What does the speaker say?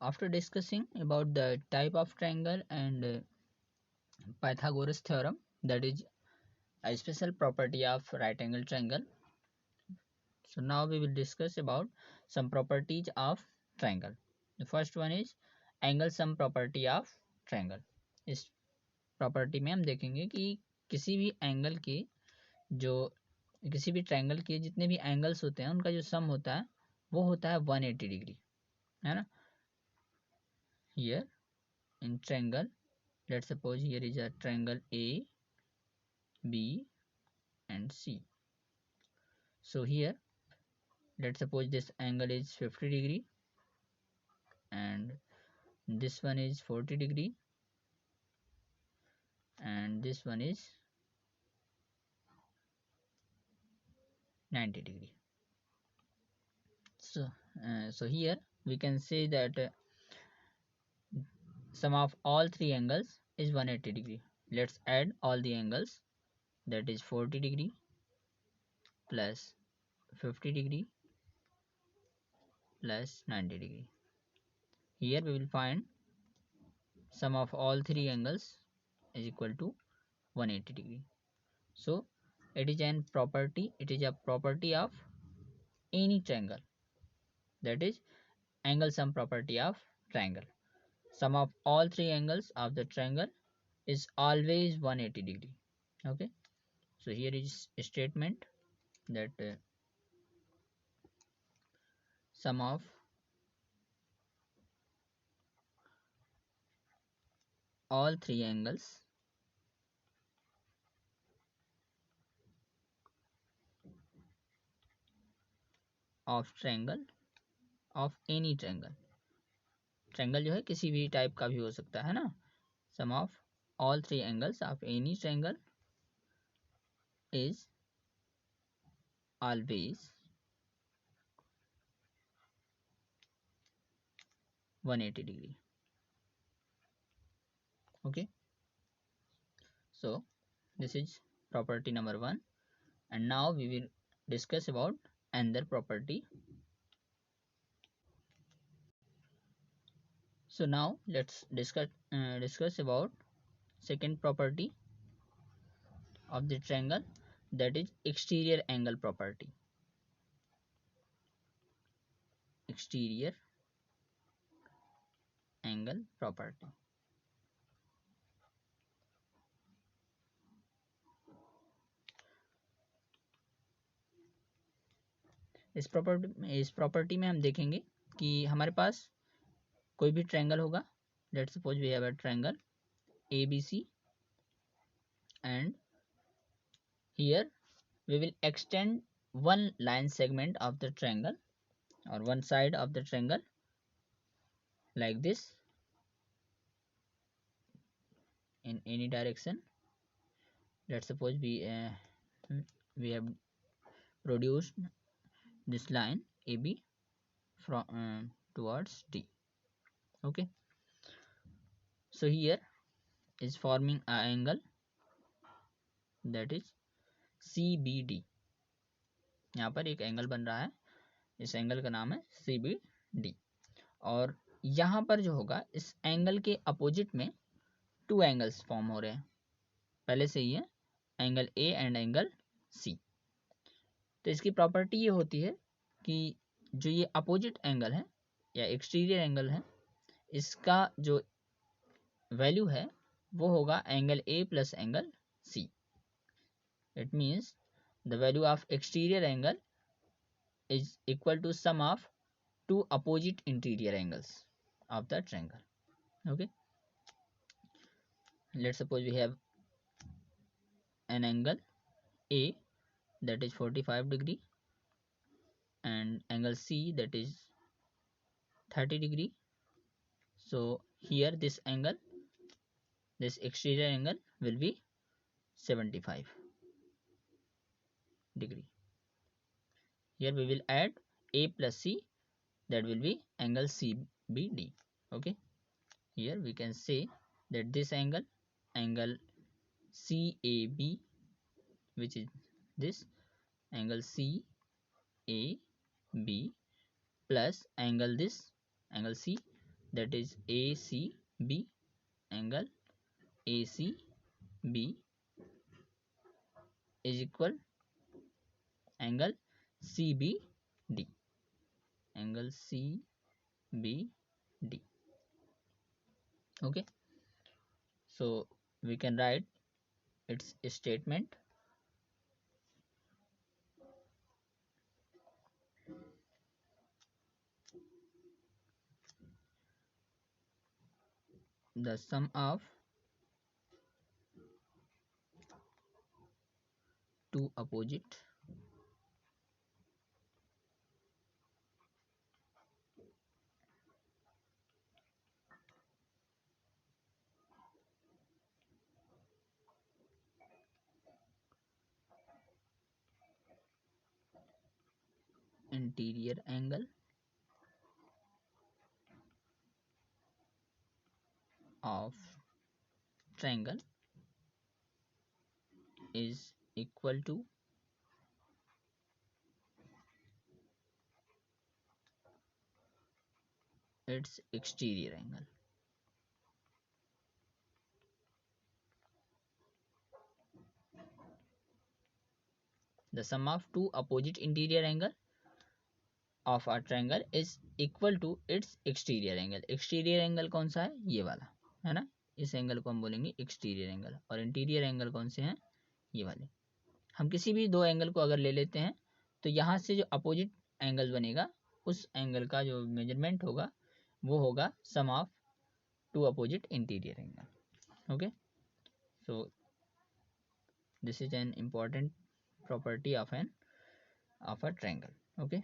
after discussing about the type of triangle and Pythagoras theorem, that is a special property of right angle triangle, so now we will discuss about some properties of triangle. The first one is angle sum property of triangle. इस property में हम देखेंगे कि किसी भी angle के जो किसी भी ट्रायंगल के जितने भी एंगल्स होते हैं उनका जो सम होता है वो होता है 180 डिग्री, है ना. Here in triangle, let's suppose here is a triangle A, B and C. So here let's suppose this angle is 50 degree and this one is 40 degree and this one is 90 degree. So here we can say that sum of all three angles is 180 degree. Let's add all the angles, that is 40 degree plus 50 degree plus 90 degree. Here we will find sum of all three angles is equal to 180 degree. So it is a property of any triangle, that is angle sum property of triangle. Sum of all three angles of the triangle is always 180 degree. Okay, so here is a statement that sum of all three angles of triangle of any triangle. Triangle जो है किसी भी type का भी हो सकता है ना. Sum of all three angles of any triangle is always 180 degree. Okay, so this is property number 1 and now we will discuss about another property. So now let's discuss about second property of the triangle, that is exterior angle property. Exterior angle property. इस property में हम देखेंगे कि हमारे पास कोई भी triangle होगा. Let's suppose we have a triangle ABC and here we will extend one line segment of the triangle or one side of the triangle like this in any direction. Let's suppose we have produced this line AB from towards D. Okay, so here is forming an angle, that is CBD. यहाँ पर एक angle बन रहा है, इस angle का नाम है CBD. और यहाँ पर जो होगा इस एंगल के अपोजिट में टू एंगल्स फॉर्म हो रहे हैं पहले से ही है, angle A and angle C. तो इसकी प्रॉपर्टी ये होती है कि जो ये अपोजिट एंगल है या एक्सटीरियर एंगल है, इसका जो वैल्यू है वो होगा angle A plus angle C. It means the value of exterior angle is equal to sum of two opposite interior angles of the triangle. Okay, let's suppose we have an angle A that is 45 degree and angle C that is 30 degree. So here this angle, this exterior angle will be 75 degree. Here we will add A plus C, that will be angle CBD. Okay, here we can say that this angle CAB, which is this angle CAB plus angle C that is ACB, angle ACB is equal angle CBD, angle CBD. Okay, so we can write its statement. The sum of two opposite interior angle of triangle is equal to its exterior angle. The sum of two opposite interior angle of a triangle is equal to its exterior angle. exterior angle कौन सा है, ये वाला है ना, इस angle को हम बोलेंगे एक्सटीरियर एंगल, और इंटीरियर एंगल कौन से हैं, ये वाले। हम किसी भी दो एंगल को अगर ले लेते हैं तो यहाँ से जो अपोजिट एंगल बनेगा उस एंगल का जो मेजरमेंट होगा वो होगा sum of two opposite interior angle. Okay, so this is an important property of a triangle। okay,